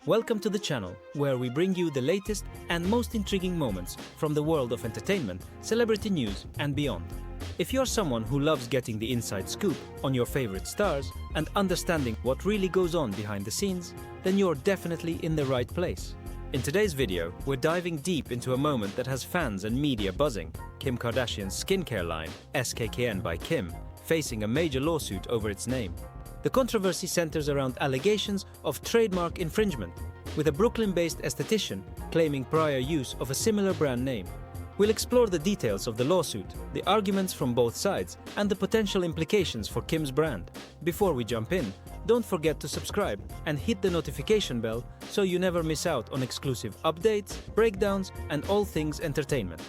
Welcome to the channel, where we bring you the latest and most intriguing moments from the world of entertainment, celebrity news, and beyond. If you're someone who loves getting the inside scoop on your favorite stars and understanding what really goes on behind the scenes, then you're definitely in the right place. In today's video, we're diving deep into a moment that has fans and media buzzing: Kim Kardashian's skincare line, SKKN by Kim, facing a major lawsuit over its name. The controversy centers around allegations of trademark infringement, with a Brooklyn-based esthetician claiming prior use of a similar brand name. We'll explore the details of the lawsuit, the arguments from both sides, and the potential implications for Kim's brand. Before we jump in, don't forget to subscribe and hit the notification bell so you never miss out on exclusive updates, breakdowns, and all things entertainment.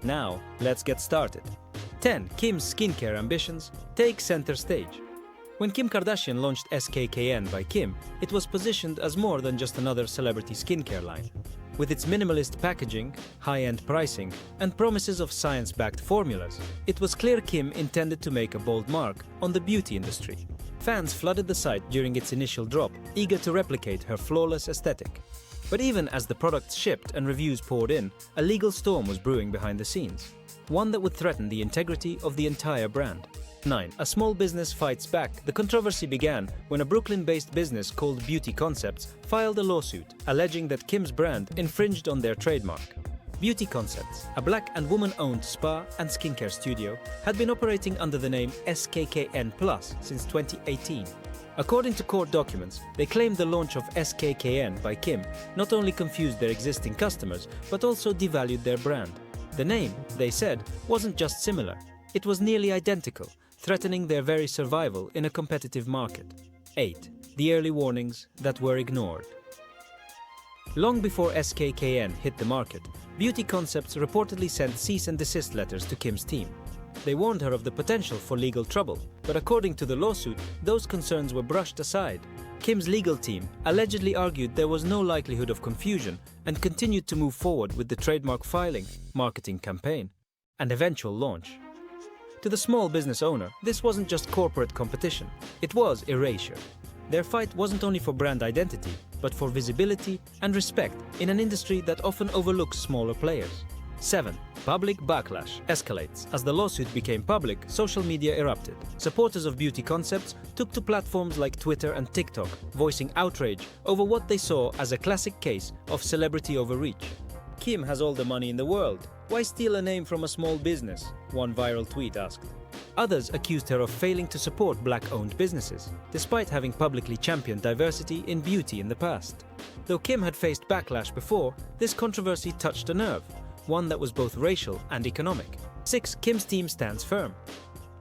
Now, let's get started. 10. Kim's skincare ambitions take center stage. When Kim Kardashian launched SKKN by Kim, it was positioned as more than just another celebrity skincare line. With its minimalist packaging, high-end pricing, and promises of science-backed formulas, it was clear Kim intended to make a bold mark on the beauty industry. Fans flooded the site during its initial drop, eager to replicate her flawless aesthetic. But even as the products shipped and reviews poured in, a legal storm was brewing behind the scenes, one that would threaten the integrity of the entire brand. 9. A small business fights back. The controversy began when a Brooklyn-based business called Beauty Concepts filed a lawsuit alleging that Kim's brand infringed on their trademark. Beauty Concepts, a black and woman-owned spa and skincare studio, had been operating under the name SKKN Plus since 2018. According to court documents, they claimed the launch of SKKN by Kim not only confused their existing customers, but also devalued their brand. The name, they said, wasn't just similar, it was nearly identical, threatening their very survival in a competitive market. 8. The early warnings that were ignored. Long before SKKN hit the market, Beauty Concepts reportedly sent cease and desist letters to Kim's team. They warned her of the potential for legal trouble, but according to the lawsuit, those concerns were brushed aside. Kim's legal team allegedly argued there was no likelihood of confusion and continued to move forward with the trademark filing, marketing campaign, and eventual launch. To the small business owner, this wasn't just corporate competition, it was erasure. Their fight wasn't only for brand identity, but for visibility and respect in an industry that often overlooks smaller players. 7. Public backlash escalates. As the lawsuit became public, social media erupted. Supporters of Beauty Concepts took to platforms like Twitter and TikTok, voicing outrage over what they saw as a classic case of celebrity overreach. Kim has all the money in the world. Why steal a name from a small business? One viral tweet asked. Others accused her of failing to support black-owned businesses, despite having publicly championed diversity in beauty in the past. Though Kim had faced backlash before, this controversy touched a nerve, one that was both racial and economic. 6. Kim's team stands firm.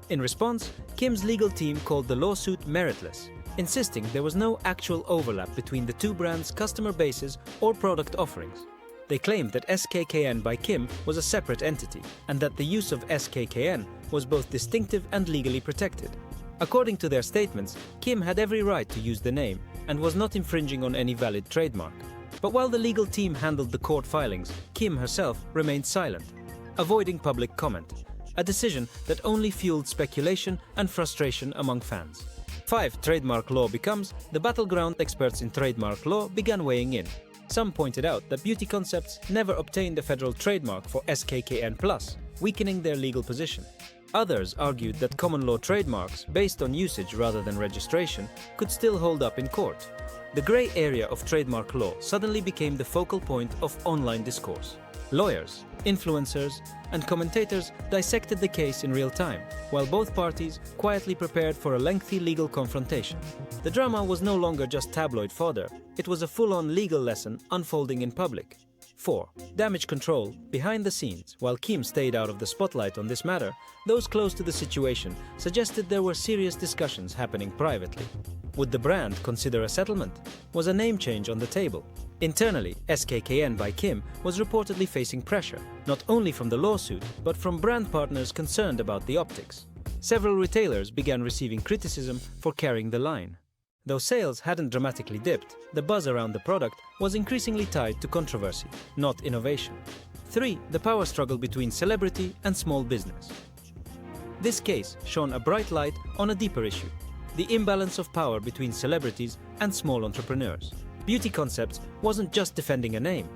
In response, Kim's legal team called the lawsuit meritless, insisting there was no actual overlap between the two brands' customer bases or product offerings. They claimed that SKKN by Kim was a separate entity, and that the use of SKKN was both distinctive and legally protected. According to their statements, Kim had every right to use the name and was not infringing on any valid trademark. But while the legal team handled the court filings, Kim herself remained silent, avoiding public comment, a decision that only fueled speculation and frustration among fans. 5. Trademark law becomes the battleground. Experts in trademark law began weighing in. Some pointed out that Beauty Concepts never obtained a federal trademark for SKKN+, weakening their legal position. Others argued that common law trademarks, based on usage rather than registration, could still hold up in court. The grey area of trademark law suddenly became the focal point of online discourse. Lawyers, influencers, and commentators dissected the case in real time, while both parties quietly prepared for a lengthy legal confrontation. The drama was no longer just tabloid fodder, it was a full-on legal lesson unfolding in public. 4. Damage control behind the scenes. While Kim stayed out of the spotlight on this matter, those close to the situation suggested there were serious discussions happening privately. Would the brand consider a settlement? Was a name change on the table? Internally, SKKN by Kim was reportedly facing pressure, not only from the lawsuit, but from brand partners concerned about the optics. Several retailers began receiving criticism for carrying the line. Though sales hadn't dramatically dipped, the buzz around the product was increasingly tied to controversy, not innovation. 3. The power struggle between celebrity and small business. This case shone a bright light on a deeper issue: the imbalance of power between celebrities and small entrepreneurs. Beauty Concepts wasn't just defending a name.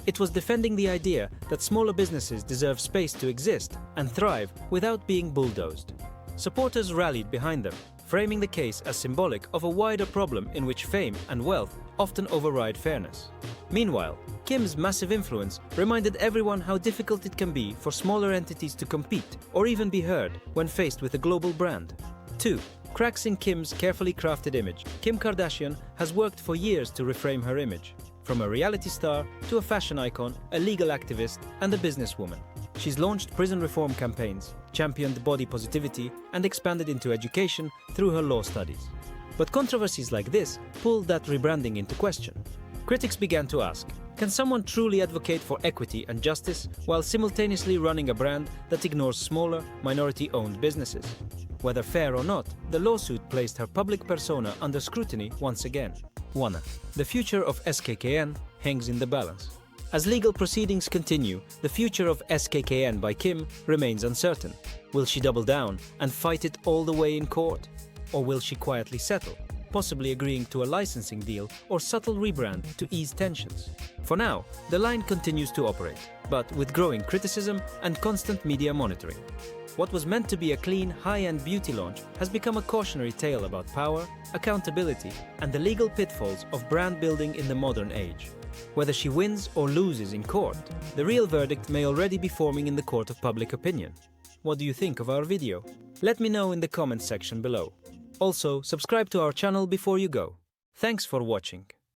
It was defending the idea that smaller businesses deserve space to exist and thrive without being bulldozed. Supporters rallied behind them, framing the case as symbolic of a wider problem in which fame and wealth often override fairness. Meanwhile, Kim's massive influence reminded everyone how difficult it can be for smaller entities to compete or even be heard when faced with a global brand. 2. Cracks in Kim's carefully crafted image. Kim Kardashian has worked for years to reframe her image. From a reality star to a fashion icon, a legal activist, and a businesswoman. She's launched prison reform campaigns, championed body positivity, and expanded into education through her law studies. But controversies like this pulled that rebranding into question. Critics began to ask, can someone truly advocate for equity and justice while simultaneously running a brand that ignores smaller, minority-owned businesses? Whether fair or not, the lawsuit placed her public persona under scrutiny once again. 1. The future of SKKN hangs in the balance. As legal proceedings continue, the future of SKKN by Kim remains uncertain. Will she double down and fight it all the way in court? Or will she quietly settle, possibly agreeing to a licensing deal or subtle rebrand to ease tensions? For now, the line continues to operate, but with growing criticism and constant media monitoring. What was meant to be a clean, high-end beauty launch has become a cautionary tale about power, accountability, and the legal pitfalls of brand building in the modern age. Whether she wins or loses in court, the real verdict may already be forming in the court of public opinion. What do you think of our video? Let me know in the comments section below. Also, subscribe to our channel before you go. Thanks for watching.